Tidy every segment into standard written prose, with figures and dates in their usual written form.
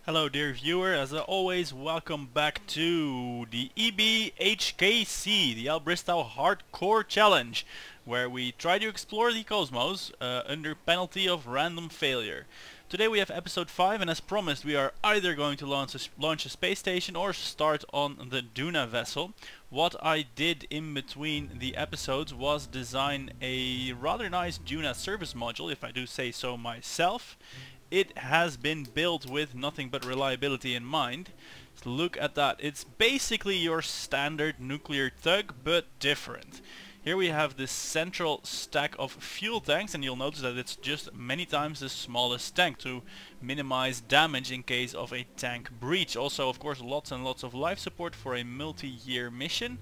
Hello dear viewer, as always welcome back to the EBHKC, the EllBristow HardKore Challenge, where we try to explore the cosmos under penalty of random failure. Today we have episode 5, and as promised we are either going to launch a space station or start on the Duna vessel. What I did in between the episodes was design a rather nice Duna service module, if I do say so myself. It has been built with nothing but reliability in mind. So look at that. It's basically your standard nuclear tug, but different. Here we have this central stack of fuel tanks, and you'll notice that it's just many times the smallest tank to minimize damage in case of a tank breach. Also, of course, lots and lots of life support for a multi-year mission.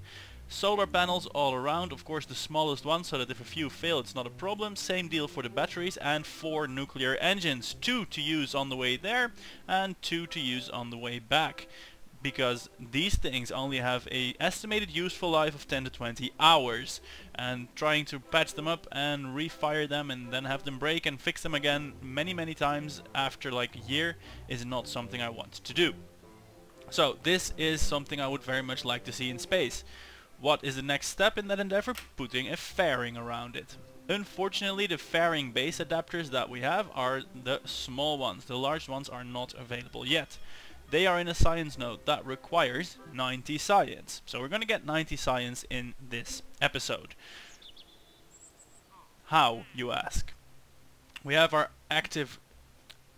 Solar panels all around, of course the smallest one, so that if a few fail it's not a problem. Same deal for the batteries, and 4 nuclear engines, 2 to use on the way there and 2 to use on the way back, because these things only have a estimated useful life of 10 to 20 hours, and trying to patch them up and refire them and then have them break and fix them again many times after like a year is not something I want to do. So this is something I would very much like to see in space. What is the next step in that endeavor? Putting a fairing around it. Unfortunately, the fairing base adapters that we have are the small ones. The large ones are not available yet. They are in a science node that requires 90 science. So we're going to get 90 science in this episode. How, you ask? We have our active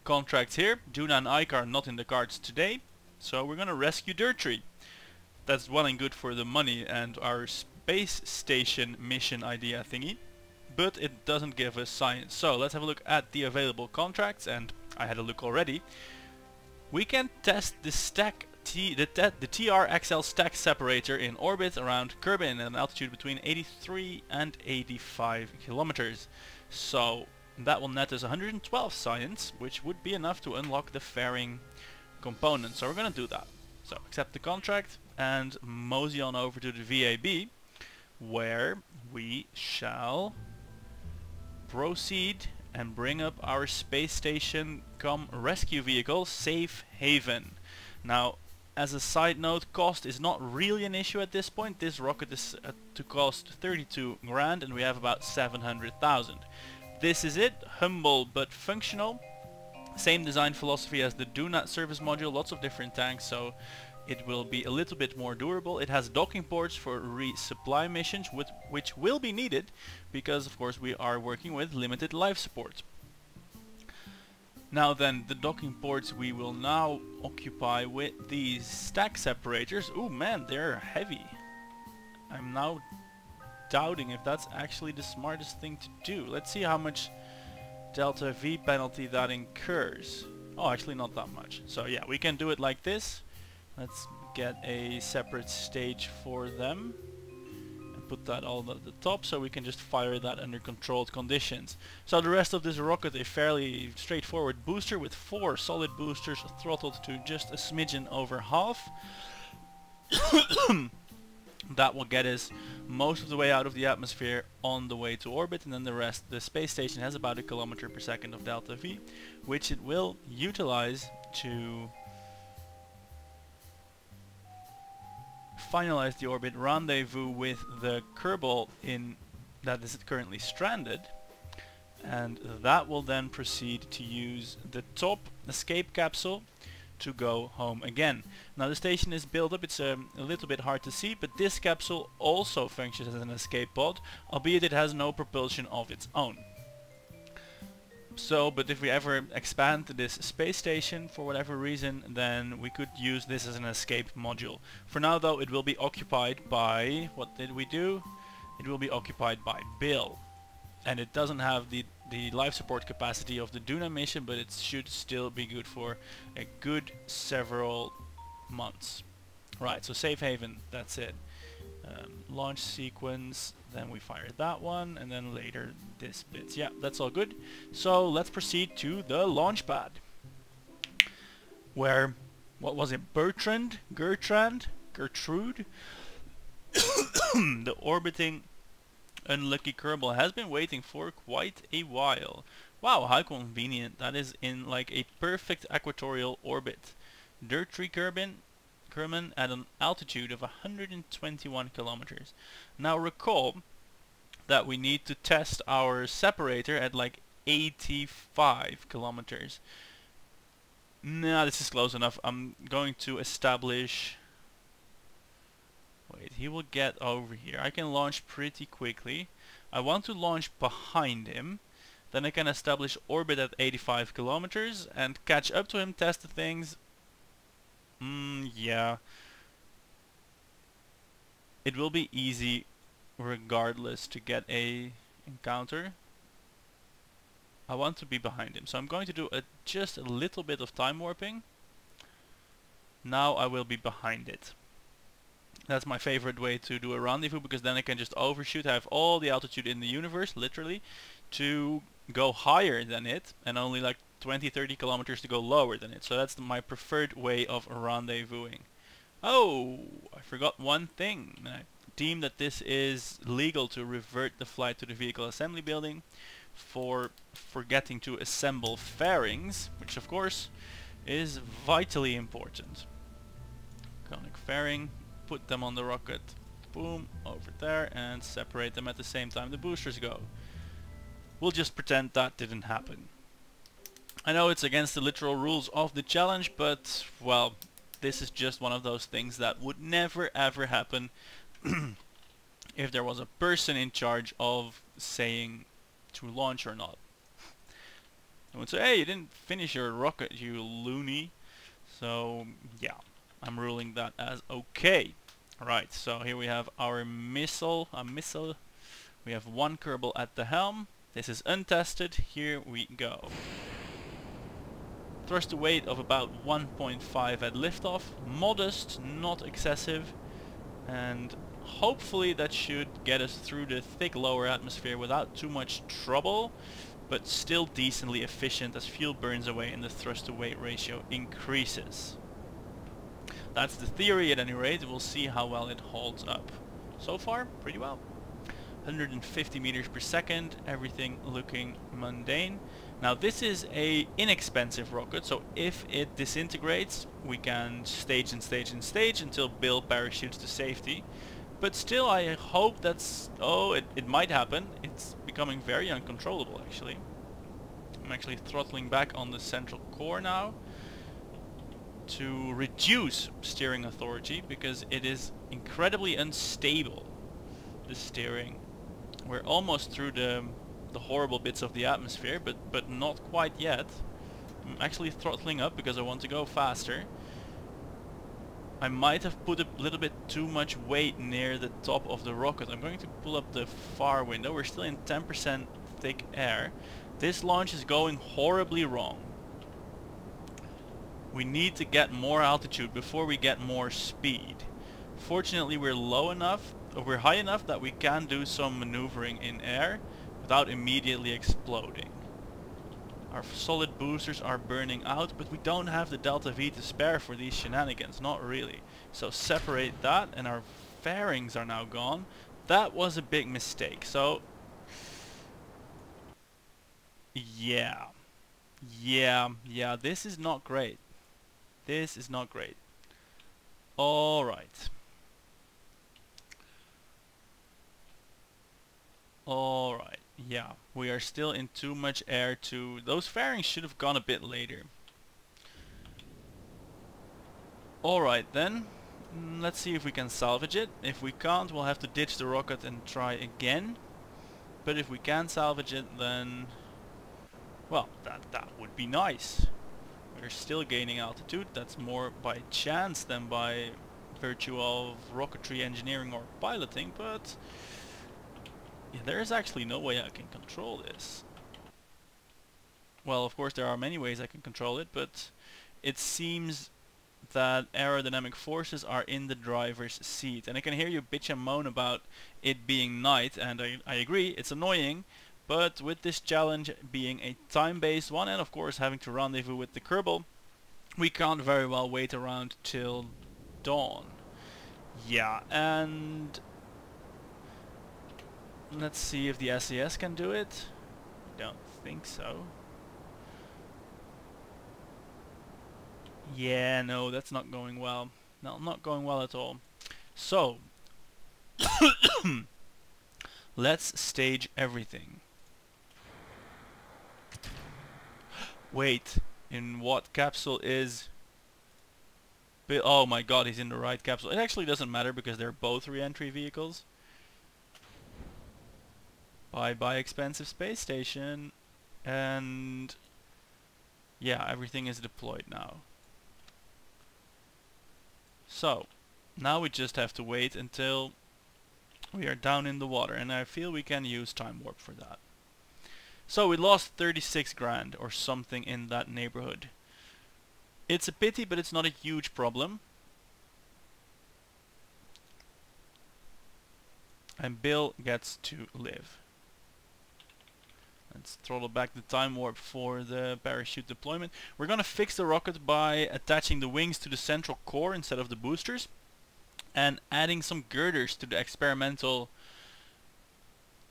contracts here. Duna and Ike are not in the cards today. So we're going to rescue Dirtree. That's well and good for the money and our space station mission idea thingy, but it doesn't give us science. So let's have a look at the available contracts, and I had a look already. We can test the the TRXL stack separator in orbit around Kerbin at an altitude between 83 and 85 kilometers. So that will net us 112 science, which would be enough to unlock the fairing component. So we're gonna do that. So accept the contract and mosey on over to the VAB, where we shall proceed and bring up our space station cum rescue vehicle, Safe Haven. Now, as a side note, cost is not really an issue at this point. This rocket is to cost 32 grand and we have about 700,000. This is it, humble but functional. Same design philosophy as the Duna service module, lots of different tanks, so it will be a little bit more durable. It has docking ports for resupply missions, which will be needed because of course we are working with limited life support. Now then, the docking ports we will now occupy with these stack separators. Oh man, they're heavy. I'm now doubting if that's actually the smartest thing to do. Let's see how much delta V penalty that incurs. Oh, actually not that much. So yeah, we can do it like this. Let's get a separate stage for them and put that all at the top so we can just fire that under controlled conditions. So the rest of this rocket, a fairly straightforward booster with 4 solid boosters throttled to just a smidgen over half. That will get us most of the way out of the atmosphere on the way to orbit, and then the rest, the space station has about 1 kilometer per second of delta V, which it will utilize to finalize the orbit rendezvous with the Kerbal in that is currently stranded, and that will then proceed to use the top escape capsule to go home again. Now the station is built up, it's a little bit hard to see, but this capsule also functions as an escape pod, albeit it has no propulsion of its own. So, but if we ever expand this space station for whatever reason, then we could use this as an escape module. For now though, it will be occupied by, what did we do? It will be occupied by Bill. And it doesn't have the life support capacity of the Duna mission, but it should still be good for a good several months. Right, so Safe Haven, that's it. Launch sequence, then we fire that one, and then later this bit. Yeah, that's all good. So let's proceed to the launch pad, where, what was it, Gertrude? The orbiting unlucky Kerbal has been waiting for quite a while. Wow, how convenient. That is in like a perfect equatorial orbit. Dirt tree Kerman at an altitude of 121 kilometers. Now recall that we need to test our separator at like 85 kilometers. Nah, this is close enough. I'm going to establish... Wait, he will get over here. I can launch pretty quickly. I want to launch behind him. Then I can establish orbit at 85 kilometers and catch up to him, test the things. Yeah. It will be easy regardless to get a encounter. I want to be behind him, so I'm going to do just a little bit of time warping. Now I will be behind it. That's my favorite way to do a rendezvous, because then I can just overshoot, have all the altitude in the universe, literally, to go higher than it, and only like 20-30 kilometers to go lower than it. So that's my preferred way of rendezvousing. Oh, I forgot one thing. I deem that this is legal to revert the flight to the vehicle assembly building for forgetting to assemble fairings, which of course is vitally important. Conic fairing, put them on the rocket, boom, over there, and separate them at the same time the boosters go. We'll just pretend that didn't happen. I know it's against the literal rules of the challenge, but, well, this is just one of those things that would never ever happen if there was a person in charge of saying to launch or not. I would say, hey, you didn't finish your rocket, you loony. So, yeah, I'm ruling that as okay. Right, so here we have our missile, We have one Kerbal at the helm. This is untested. Here we go. Thrust to weight of about 1.5 at liftoff. Modest, not excessive. And hopefully that should get us through the thick lower atmosphere without too much trouble, but still decently efficient as fuel burns away and the thrust to weight ratio increases. That's the theory at any rate. We'll see how well it holds up. So far, pretty well. 150 meters per second, everything looking mundane. Now this is a inexpensive rocket, so if it disintegrates, we can stage and stage and stage until Bill parachutes to safety. But still, I hope that's... oh, it might happen. It's becoming very uncontrollable, actually. I'm actually throttling back on the central core now to reduce steering authority, because it is incredibly unstable, the steering. We're almost through the horrible bits of the atmosphere, but not quite yet. I'm actually throttling up because I want to go faster. I might have put a little bit too much weight near the top of the rocket. I'm going to pull up the far window. We're still in 10% thick air. This launch is going horribly wrong. We need to get more altitude before we get more speed. Fortunately, we're low enough, or we're high enough that we can do some maneuvering in air without immediately exploding. Our solid boosters are burning out, but we don't have the Delta V to spare for these shenanigans, not really. So separate that, and our fairings are now gone. That was a big mistake, so... yeah, this is not great. This is not great. Alright. Alright, yeah. We are still in too much air to... those fairings should have gone a bit later. Alright then. Let's see if we can salvage it. If we can't, we'll have to ditch the rocket and try again. But if we can salvage it, then... well, that would be nice. We're still gaining altitude. That's more by chance than by virtue of rocketry engineering or piloting, but yeah, there is actually no way I can control this. Well, of course there are many ways I can control it, but it seems that aerodynamic forces are in the driver's seat. And I can hear you bitch and moan about it being night, and I agree, it's annoying. But with this challenge being a time-based one, and of course having to rendezvous with the Kerbal, we can't very well wait around till dawn. Yeah, and let's see if the SAS can do it. Don't think so. Yeah, no, that's not going well. No, not going well at all. So, let's stage everything. Wait, in what capsule is... Oh my god, he's in the right capsule. It actually doesn't matter because they're both re-entry vehicles. Bye expensive space station. And... yeah, everything is deployed now. So, now we just have to wait until we are down in the water, and I feel we can use time warp for that. So we lost 36 grand or something in that neighborhood. It's a pity, but it's not a huge problem. And Bill gets to live. Let's throttle back the time warp for the parachute deployment. We're gonna fix the rocket by attaching the wings to the central core instead of the boosters, and adding some girders to the experimental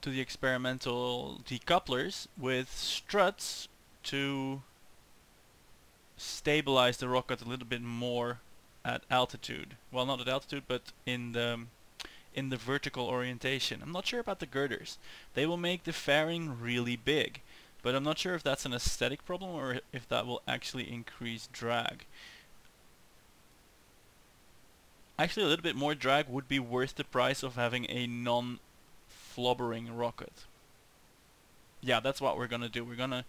decouplers with struts to stabilize the rocket a little bit more at altitude. Well, not at altitude, but in the vertical orientation. I'm not sure about the girders. They will make the fairing really big, but I'm not sure if that's an aesthetic problem or if that will actually increase drag. Actually, a little bit more drag would be worth the price of having a non-flobbering rocket. Yeah, that's what we're gonna do. We're gonna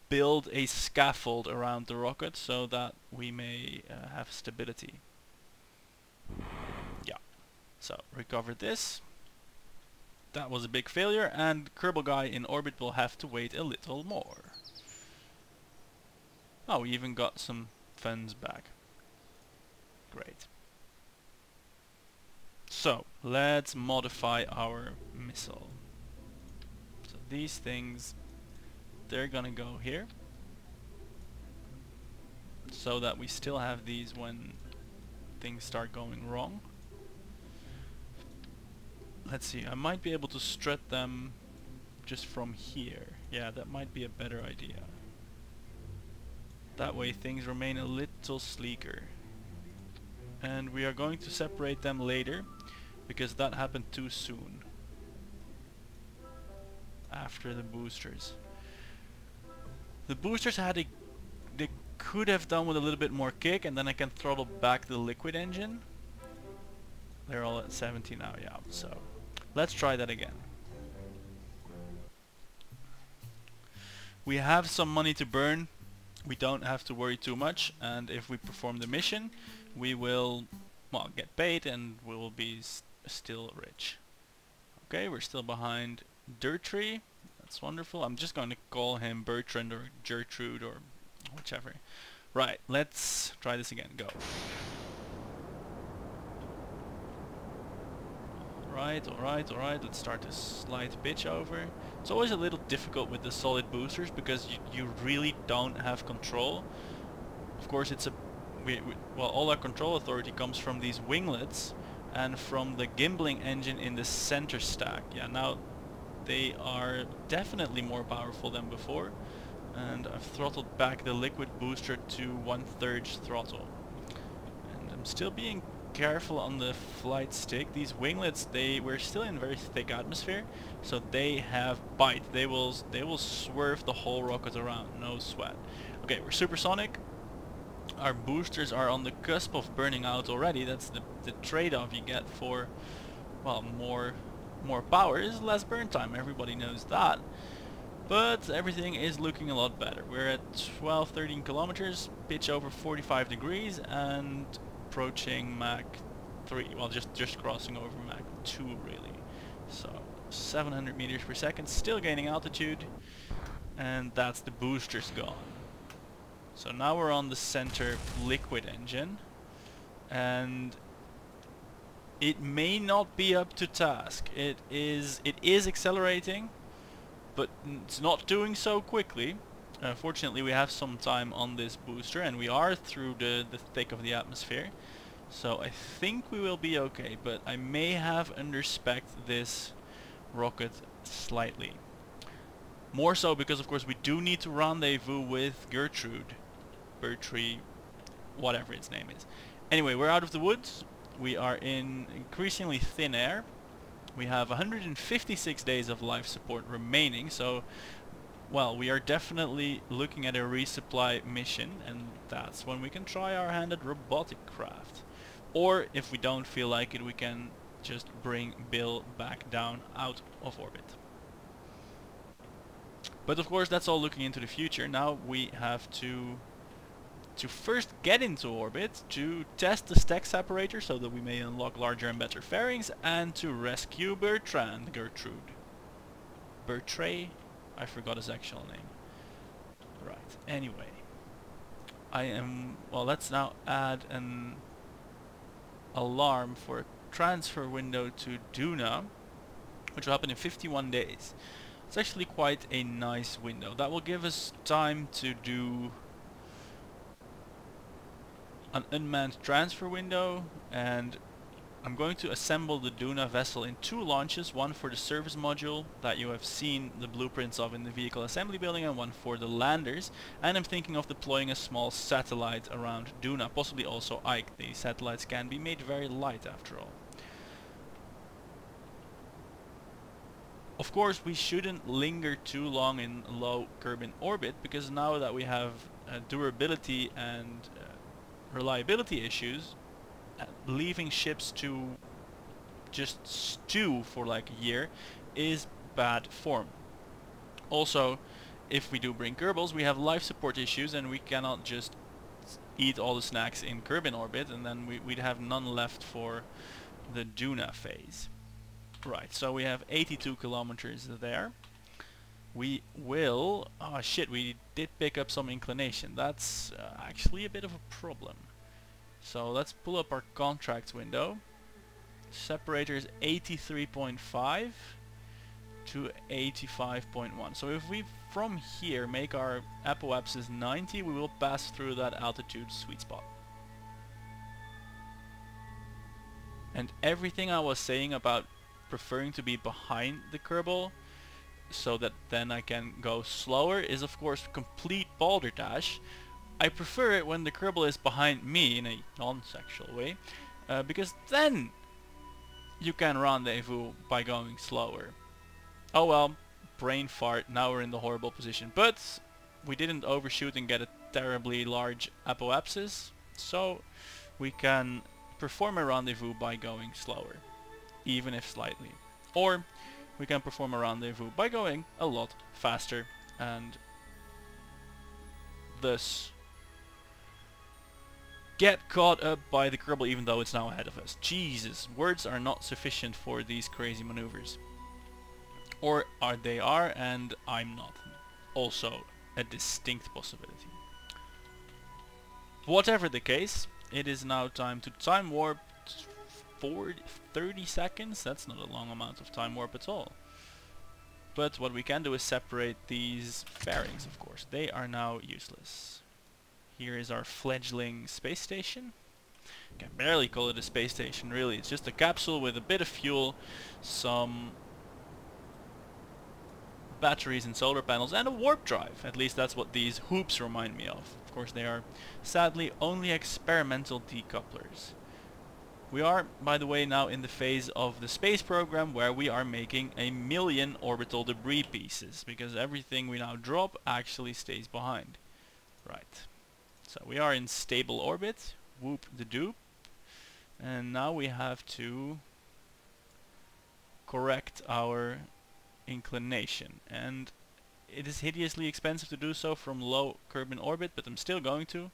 build a scaffold around the rocket so that we may have stability. Yeah. So, recover this. That was a big failure, and Kerbal Guy in orbit will have to wait a little more. Oh, we even got some funds back. Great. So, let's modify our missile. So these things, they're gonna go here. So that we still have these when things start going wrong. Let's see, I might be able to strut them just from here. Yeah, that might be a better idea. That way things remain a little sleeker. And we are going to separate them later, because that happened too soon. After the boosters. The boosters they could have done with a little bit more kick, and then I can throttle back the liquid engine. They're all at 70 now, yeah, so let's try that again. We have some money to burn. We don't have to worry too much, and if we perform the mission, we will, well, get paid and we will be still rich. Okay, we're still behind Dirtree. That's wonderful. I'm just going to call him Bertrand or Gertrude or whichever. Right, let's try this again. Go. Alright, let's start a slight pitch over. It's always a little difficult with the solid boosters because you really don't have control. Of course, it's well, all our control authority comes from these winglets and from the gimbling engine in the center stack. Yeah, now they are definitely more powerful than before, and I've throttled back the liquid booster to 1/3 throttle. And I'm still being careful on the flight stick. These winglets, we're still in very thick atmosphere, so they have bite. They will swerve the whole rocket around, no sweat. Okay, we're supersonic. Our boosters are on the cusp of burning out already. That's the trade-off you get for, well, more power is less burn time. Everybody knows that. But everything is looking a lot better. We're at 12-13 kilometers, pitch over 45 degrees, and approaching Mach 3. Well, just crossing over Mach 2 really. So 700 meters per second, still gaining altitude, and that's the boosters gone. So now we're on the center liquid engine, and it may not be up to task. It is accelerating, but it's not doing so quickly. Fortunately, we have some time on this booster, and we are through the thick of the atmosphere. So I think we will be okay, but I may have underspec'd this rocket slightly. More so because of course we do need to rendezvous with Gertrude, Bertree, whatever its name is. Anyway, we're out of the woods. We are in increasingly thin air. We have 156 days of life support remaining, so well, we are definitely looking at a resupply mission, and that's when we can try our hand at robotic craft. Or if we don't feel like it, we can just bring Bill back down out of orbit. But of course that's all looking into the future. Now we have to first get into orbit, to test the stack separator so that we may unlock larger and better fairings, and to rescue Gertrude. Bertree? I forgot his actual name. Right, anyway. Well, let's now add an alarm for a transfer window to Duna, which will happen in 51 days. It's actually quite a nice window. That will give us time to do an unmanned transfer window, and I'm going to assemble the Duna vessel in 2 launches, one for the service module that you have seen the blueprints of in the vehicle assembly building, and one for the landers. And I'm thinking of deploying a small satellite around Duna, possibly also Ike. These satellites can be made very light after all. Of course we shouldn't linger too long in low Kerbin orbit, because now that we have durability and reliability issues, leaving ships to just stew for like a year is bad form. Also, if we do bring Kerbals, we have life support issues, and we cannot just eat all the snacks in Kerbin orbit, and then we'd have none left for the Duna phase. Right, so we have 82 kilometers there. We will... oh shit, we did pick up some inclination. That's actually a bit of a problem. So let's pull up our contracts window. Separator is 83.5 to 85.1. So if we from here make our apoapsis 90, we will pass through that altitude sweet spot. And everything I was saying about preferring to be behind the Kerbal so that then I can go slower is of course complete balderdash. I prefer it when the Kerbal is behind me in a non-sexual way, because then you can rendezvous by going slower. Oh well, brain fart, now we're in the horrible position. But we didn't overshoot and get a terribly large apoapsis, so we can perform a rendezvous by going slower, even if slightly. Or we can perform a rendezvous by going a lot faster, and thus get caught up by the Kerbal even though it's now ahead of us. Jesus, words are not sufficient for these crazy maneuvers. Or they are, and I'm not. Also a distinct possibility. Whatever the case, it is now time to time warp for 30 seconds. That's not a long amount of time warp at all. But what we can do is separate these fairings, of course. They are now useless. Here is our fledgling space station. You can barely call it a space station, really. It's just a capsule with a bit of fuel, some batteries and solar panels, and a warp drive. At least that's what these hoops remind me of. Of course, they are sadly only experimental decouplers. We are, by the way, now in the phase of the space program where we are making 1,000,000 orbital debris pieces, because everything we now drop actually stays behind. Right. So we are in stable orbit, whoop the doop, and now we have to correct our inclination, and it is hideously expensive to do so from low Kerbin orbit, but I'm still going to,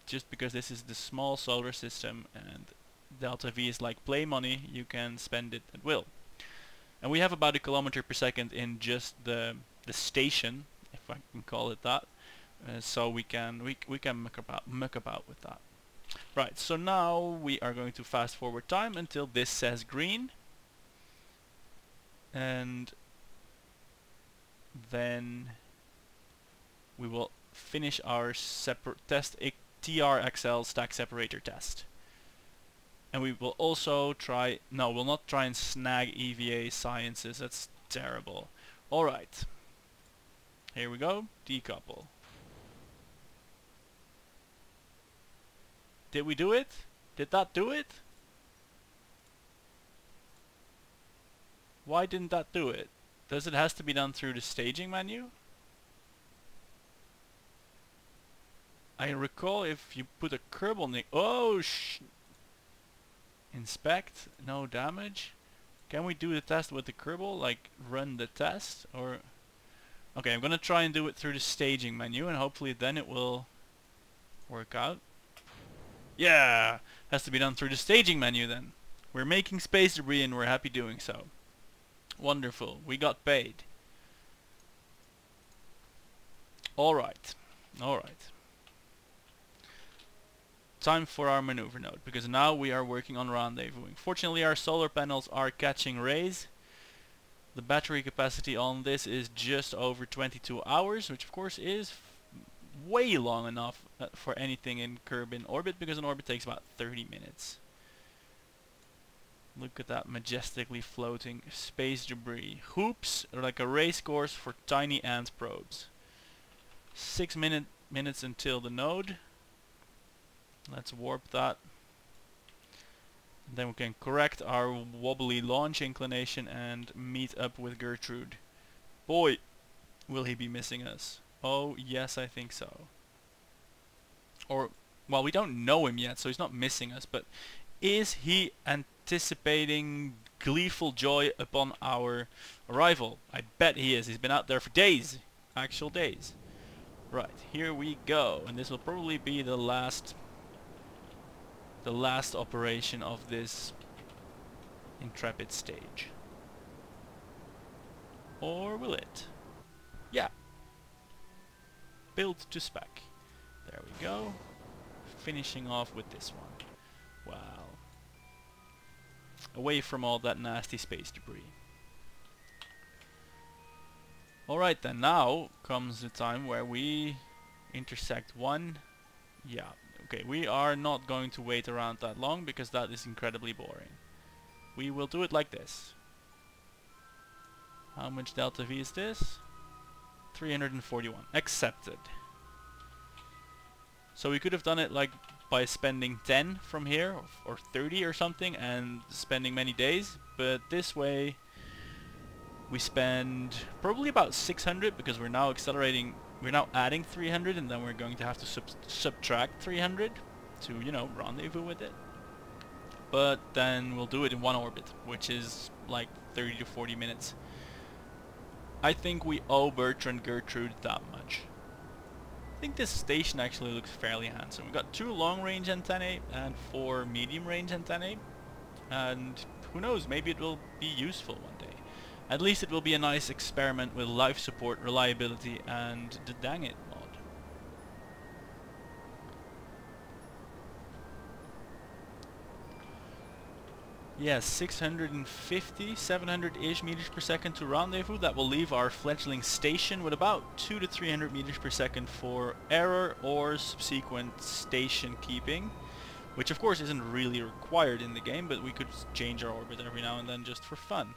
just because this is the small solar system and delta V is like play money, you can spend it at will. And we have about 1 kilometer per second in just the station, if I can call it that. So we can muck about with that. Right, so now we are going to fast forward time until this says green, and then we will finish our test TRXL stack separator test. And we will also try, no, we'll not try and snag EVA sciences, that's terrible. Alright. Here we go. Decouple. Did we do it? Did that do it? Why didn't that do it? Does it has to be done through the staging menu? I recall if you put a Kerbal on the... Oh, inspect, no damage. Can we do the test with the Kerbal? Like, run the test? Or... Okay, I'm gonna try and do it through the staging menu, and hopefully then it will work out. Yeah! Has to be done through the staging menu then. We're making space debris and we're happy doing so. Wonderful. We got paid. Alright. Alright. Time for our maneuver node, because now we are working on rendezvousing. Fortunately our solar panels are catching rays. The battery capacity on this is just over 22 hours, which of course is way long enough for anything in Kerbin orbit, because an orbit takes about 30 minutes. Look at that majestically floating space debris. Hoops are like a race course for tiny ant probes. 6 minutes until the node. Let's warp that. Then we can correct our wobbly launch inclination and meet up with Gertrude. Boy, will he be missing us. Oh, yes, I think so. Or, well, we don't know him yet, so he's not missing us, but is he anticipating gleeful joy upon our arrival? I bet he is. He's been out there for days. Actual days. Right, here we go. And this will probably be the last operation of this intrepid stage. Or will it? Yeah. Built to spec. There we go. Finishing off with this one. Wow. Away from all that nasty space debris. Alright then, now comes the time where we intersect one. Yeah. Okay, we are not going to wait around that long because that is incredibly boring. We will do it like this. How much delta V is this? 341. Accepted. So we could have done it like by spending 10 from here or 30 or something and spending many days, but this way we spend probably about 600 because we're now accelerating. We're now adding 300 and then we're going to have to subtract 300 to, you know, rendezvous with it. But then we'll do it in one orbit, which is like 30 to 40 minutes. I think we owe Bertrand Gertrude that much. I think this station actually looks fairly handsome. We've got 2 long-range antennae and 4 medium-range antennae. And who knows, maybe it will be useful one day. At least it will be a nice experiment with life support, reliability, and the DangIt mod. Yes, 650, 700-ish meters per second to rendezvous. That will leave our fledgling station with about 200 to 300 meters per second for error or subsequent station keeping. Which of course isn't really required in the game, but we could change our orbit every now and then just for fun.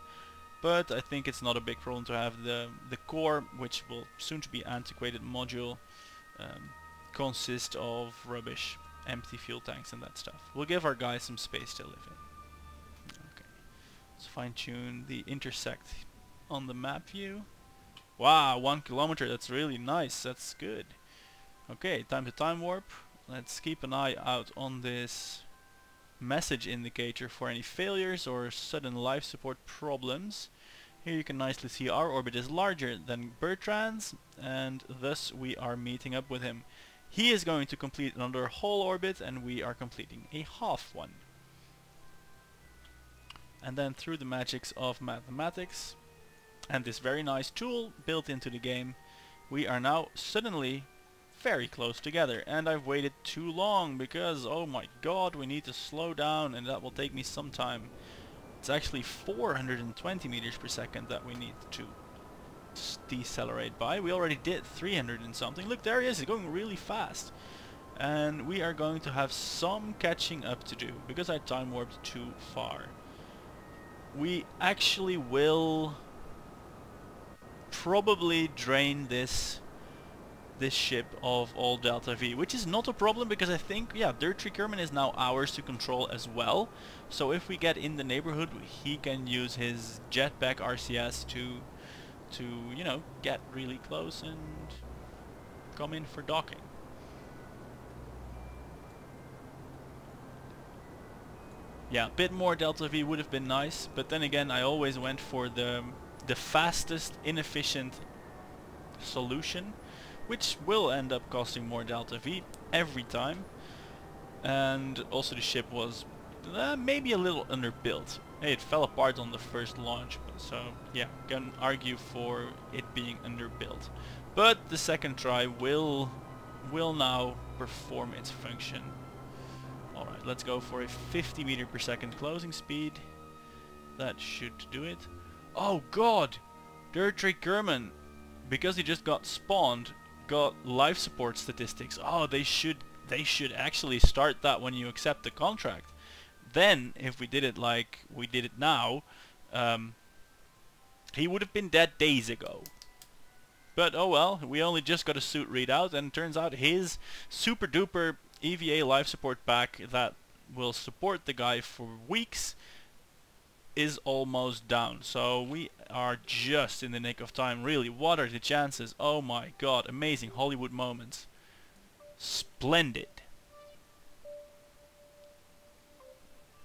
But I think it's not a big problem to have the core, which will soon to be antiquated module, consist of rubbish, empty fuel tanks and that stuff. We'll give our guys some space to live in. Okay, let's fine tune the intersect on the map view. Wow, 1 kilometer, that's really nice, that's good. Okay, time to time warp. Let's keep an eye out on this message indicator for any failures or sudden life support problems. Here you can nicely see our orbit is larger than Bertrand's, and thus we are meeting up with him. He is going to complete another whole orbit and we are completing a half one. And then through the magics of mathematics and this very nice tool built into the game, we are now suddenly very close together. And I've waited too long because, oh my god, we need to slow down and that will take me some time. It's actually 420 meters per second that we need to decelerate by. We already did 300 and something. Look, there he is, he's going really fast. And we are going to have some catching up to do because I time warped too far. We actually will probably drain this ship of all Delta V, which is not a problem because I think, yeah, Dirt Tree Kerman is now ours to control as well. So if we get in the neighborhood, he can use his jetpack RCS to you know, get really close and come in for docking. Yeah, a bit more Delta V would have been nice, but then again, I always went for the fastest, inefficient solution, which will end up costing more Delta V every time. And also the ship was maybe a little underbuilt. Hey, it fell apart on the first launch, so yeah, can argue for it being underbuilt. But the second try will now perform its function. Alright, let's go for a 50 meter per second closing speed. That should do it. Oh god! Dirt Tree Kerman, because he just got spawned, got life support statistics. Oh, they should actually start that when you accept the contract. Then, if we did it like we did it now, he would have been dead days ago. But oh well, we only just got a suit readout, and it turns out his super duper EVA life support pack that will support the guy for weeks is almost down. So we are just in the nick of time, really. What are the chances? Oh my god, amazing Hollywood moments. Splendid.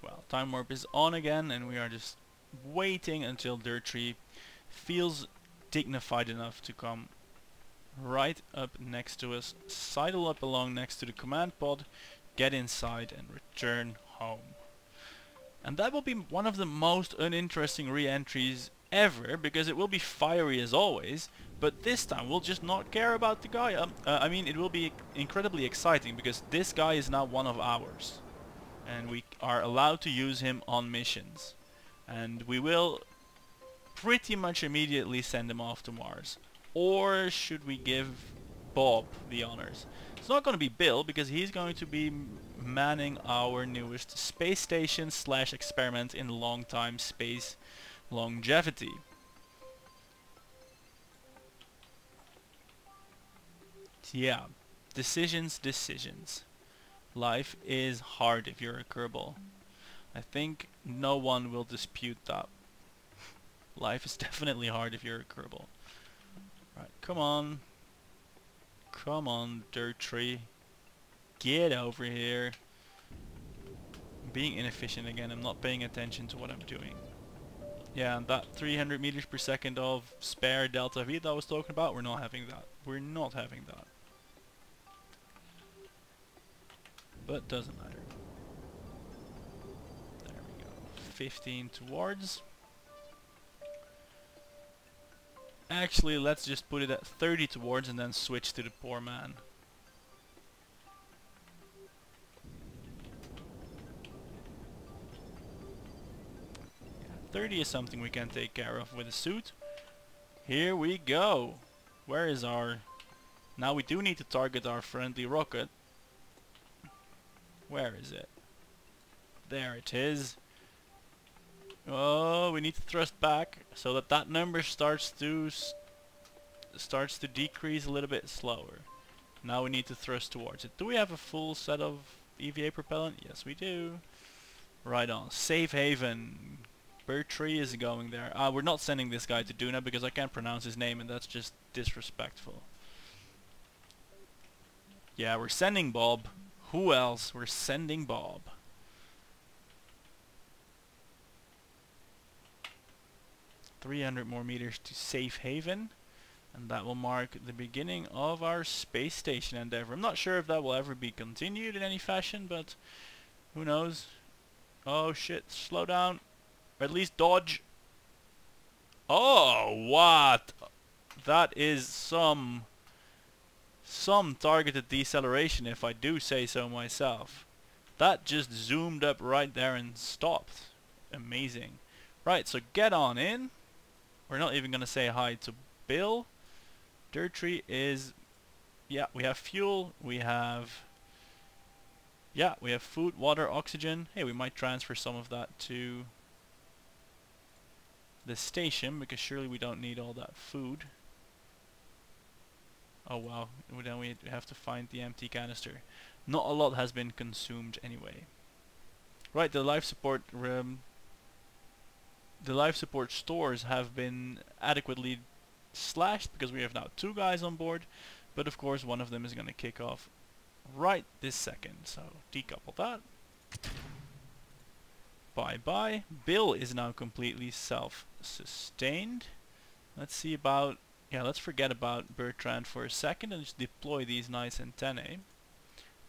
Well, time warp is on again, and we are just waiting until Dirt Tree feels dignified enough to come right up next to us, sidle up along next to the command pod, get inside and return home. And that will be one of the most uninteresting re-entries ever, because it will be fiery as always, but this time we'll just not care about the guy. I mean, it will be incredibly exciting because this guy is now one of ours, and we are allowed to use him on missions, and we will pretty much immediately send him off to Mars. Or should we give Bob the honors? It's not going to be Bill, because he's going to be manning our newest space station / experiment in long-time space longevity. Yeah, decisions. Life is hard if you're a Kerbal. I think no one will dispute that. Life is definitely hard if you're a Kerbal. Right, come on. Come on, Dirt Tree. Get over here. I'm being inefficient again. I'm not paying attention to what I'm doing. Yeah, and that 300 meters per second of spare Delta V that I was talking about, we're not having that. We're not having that. But doesn't matter. There we go. 15 towards. Actually, let's just put it at 30 towards and then switch to the poor man. Yeah, 30 is something we can take care of with a suit. Here we go. Where is our... Now we do need to target our friendly rocket. Where is it? There it is. Oh, we need to thrust back so that that number starts to decrease a little bit slower. Now we need to thrust towards it. Do we have a full set of EVA propellant? Yes, we do. Right on. Safe haven. Bird Tree is going there. We're not sending this guy to Duna because I can't pronounce his name, and that's just disrespectful. Yeah, we're sending Bob. Who else? We're sending Bob. .300 more meters to safe haven, and that will mark the beginning of our space station endeavor. I'm not sure if that will ever be continued in any fashion, but who knows. Oh shit, slow down, or at least dodge. Oh, what? That is some targeted deceleration, if I do say so myself. That just zoomed up right there and stopped. Amazing. Right, so get on in. We're not even gonna say hi to Bill. Dirt Tree is... Yeah, we have fuel, we have... Yeah, we have food, water, oxygen. Hey, we might transfer some of that to the station, because surely we don't need all that food. Oh wow, then we have to find the empty canister. Not a lot has been consumed anyway. Right, the life support stores have been adequately slashed because we have now 2 guys on board, but of course one of them is going to kick off right this second, so decouple that. Bye bye. Bill is now completely self-sustained. Let's see about, yeah, let's forget about Bertrand for a second and just deploy these nice antennae.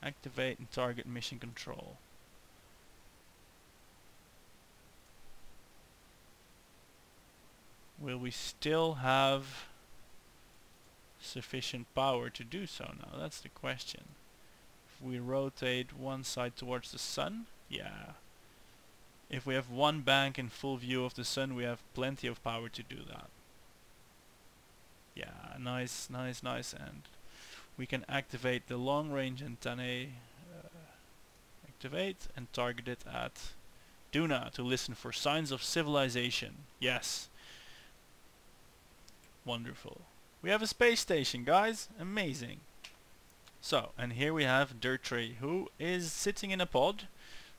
Activate and target mission control. Will we still have sufficient power to do so now? That's the question. If we rotate one side towards the sun, yeah. If we have one bank in full view of the sun, we have plenty of power to do that. Yeah, nice, nice, nice. And we can activate the long range antennae. Activate and target it at Duna to listen for signs of civilization. Yes. Wonderful. We have a space station, guys. Amazing. So, and here we have Dirtrey, who is sitting in a pod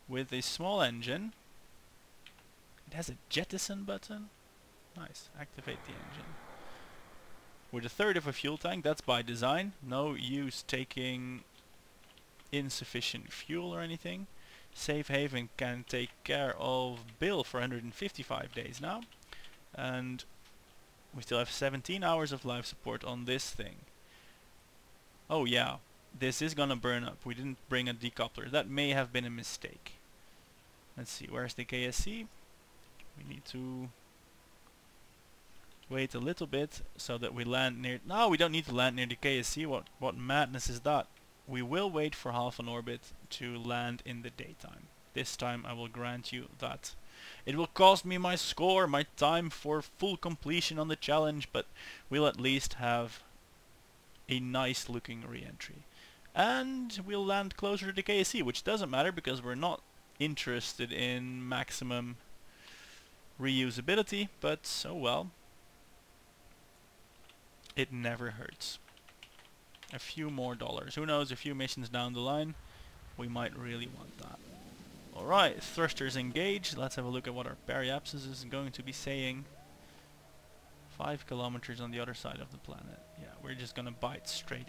with a small engine. It has a jettison button. Nice. Activate the engine. With a third of a fuel tank, that's by design. No use taking insufficient fuel or anything. Safe Haven can take care of Bill for 155 days now. And we still have 17 hours of life support on this thing. Oh yeah, this is gonna burn up. We didn't bring a decoupler. That may have been a mistake. Let's see, where's the KSC? We need to wait a little bit so that we land near... No, we don't need to land near the KSC. What madness is that? We will wait for half an orbit to land in the daytime. This time I will grant you that. It will cost me my score, my time for full completion on the challenge, but we'll at least have a nice looking re-entry. And we'll land closer to the KSC, which doesn't matter because we're not interested in maximum reusability, but oh well. It never hurts. A few more dollars. Who knows, a few missions down the line, we might really want that. Alright, thrusters engaged. Let's have a look at what our periapsis is going to be saying. 5 kilometers on the other side of the planet. Yeah, we're just gonna bite straight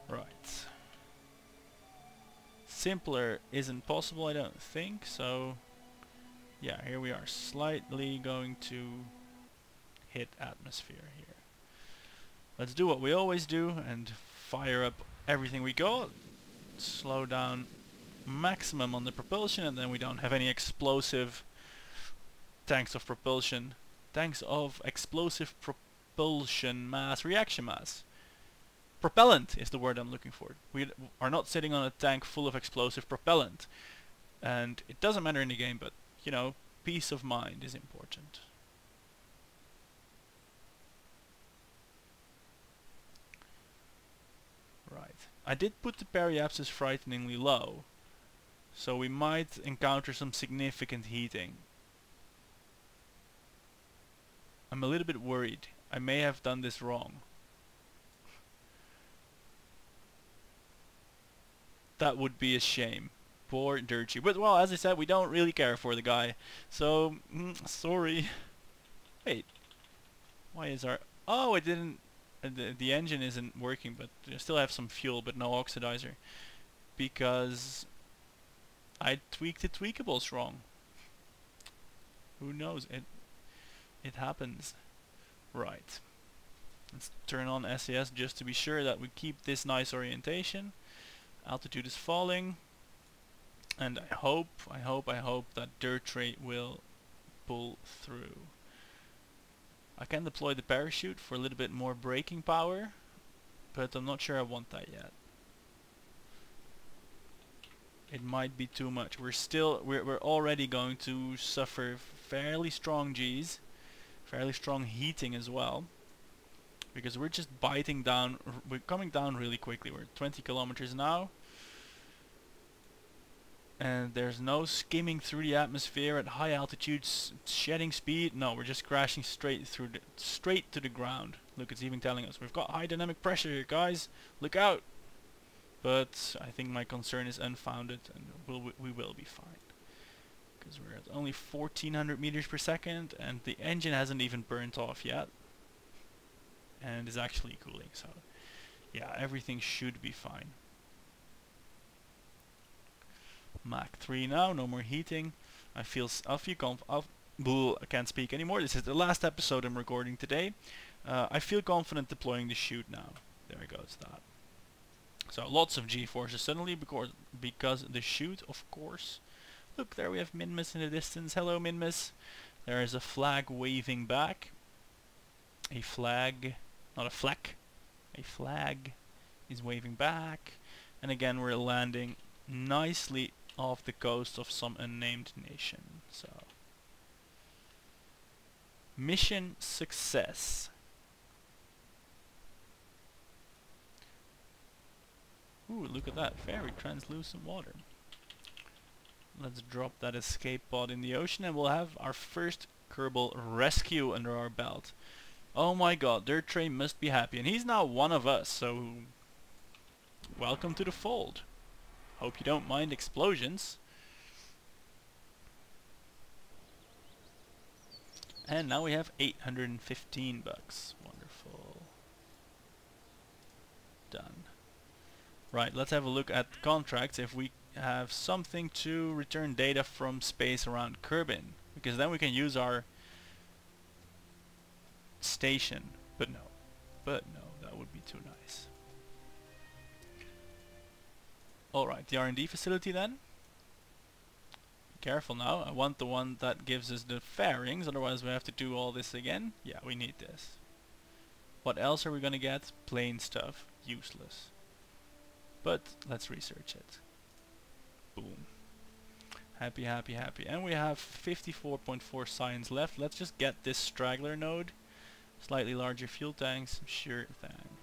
in. Right. Simpler isn't possible, I don't think, so yeah, here we are, slightly going to hit atmosphere here. Let's do what we always do and fire up everything we got. Slow down maximum on the propulsion, and then we don't have any explosive tanks of propulsion. Tanks of explosive propulsion mass, reaction mass. Propellant is the word I'm looking for. We are not sitting on a tank full of explosive propellant. And it doesn't matter in the game, but, you know, peace of mind is important. Right. I did put the periapsis frighteningly low, so we might encounter some significant heating. I'm a little bit worried. I may have done this wrong. That would be a shame. Poor Dirty. But well, as I said, we don't really care for the guy. So, sorry. Wait. Why is our... Oh, it didn't... the engine isn't working, but I still have some fuel, but no oxidizer. Because I tweaked the tweakables wrong. Who knows? It happens. Right. Let's turn on SAS just to be sure that we keep this nice orientation. Altitude is falling, and I hope that Dirtrey will pull through. I can deploy the parachute for a little bit more braking power, but I'm not sure I want that yet. It might be too much. We're already going to suffer fairly strong G's, fairly strong heating as well. Because we're just biting down, we're coming down really quickly. We're at 20 kilometers now. And there's no skimming through the atmosphere at high altitudes, shedding speed. No, we're just crashing straight to the ground. Look, it's even telling us we've got high dynamic pressure here, guys. Look out! But I think my concern is unfounded, and we will be fine. Because we're at only 1400 meters per second, and the engine hasn't even burnt off yet. And is actually cooling, so yeah, everything should be fine. Mach 3 now, no more heating. I can't speak anymore. This is the last episode I'm recording today. I feel confident deploying the chute now. There goes that. So lots of G-forces suddenly because the chute, of course. Look, there we have Minmus in the distance. Hello, Minmus. There is a flag waving back. A flag, not a fleck. A flag is waving back. And again, we're landing nicely off the coast of some unnamed nation. So, mission success. Ooh, look at that, very translucent water. Let's drop that escape pod in the ocean and we'll have our first Kerbal rescue under our belt. Oh my god, their train must be happy, and he's now one of us, so welcome to the fold. Hope you don't mind explosions. And now we have 815 bucks. Wonderful. Done. Right, let's have a look at contracts if we have something to return data from space around Kerbin. Because then we can use our station. But no, that would be too nice. Alright, the R&D facility then. Careful now, I want the one that gives us the fairings, otherwise we have to do all this again. Yeah, we need this. What else are we gonna get? Plain stuff. Useless. But let's research it. Boom. Happy, happy, happy. And we have 54.4 science left. Let's just get this straggler node. Slightly larger fuel tanks. Sure thing.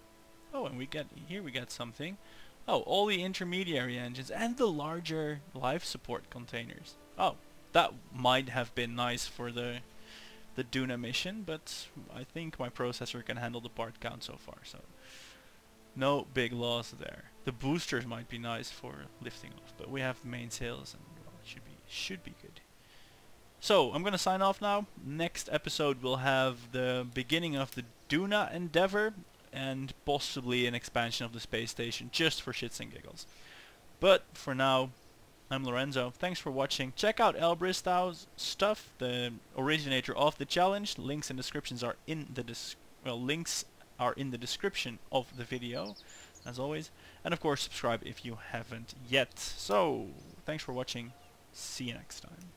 Oh, and we get something. Oh, all the intermediary engines and the larger life support containers. Oh, that might have been nice for the Duna mission, but I think my processor can handle the part count so far, so no big loss there. The boosters might be nice for lifting off, but we have main sails and well, it should be good. So I'm gonna sign off now. Next episode we'll have the beginning of the Duna endeavor and possibly an expansion of the space station just for shits and giggles. But for now, I'm Lorenzo. Thanks for watching. Check out EllBristow's stuff, the originator of the challenge. Links and descriptions are in the links are in the description of the video, as always. And of course, subscribe if you haven't yet. So, thanks for watching. See you next time.